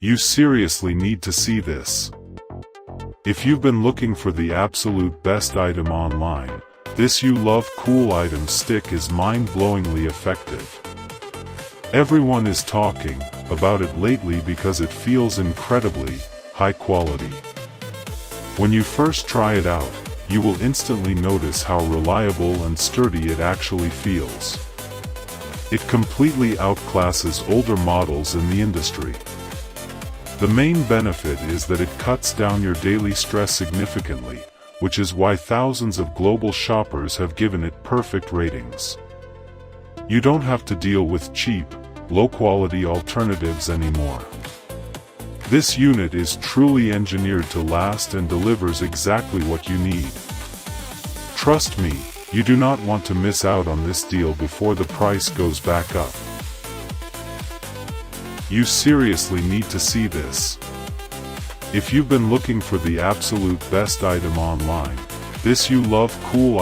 You seriously need to see this. If you've been looking for the absolute best item online, this You Love Cool item stick is mind-blowingly effective. Everyone is talking about it lately because it feels incredibly high quality. When you first try it out, you will instantly notice how reliable and sturdy it actually feels. It completely outclasses older models in the industry. The main benefit is that it cuts down your daily stress significantly, which is why thousands of global shoppers have given it perfect ratings. You don't have to deal with cheap, low-quality alternatives anymore. This unit is truly engineered to last and delivers exactly what you need. Trust me, you do not want to miss out on this deal before the price goes back up. You seriously need to see this. If you've been looking for the absolute best item online, this You Love Cool item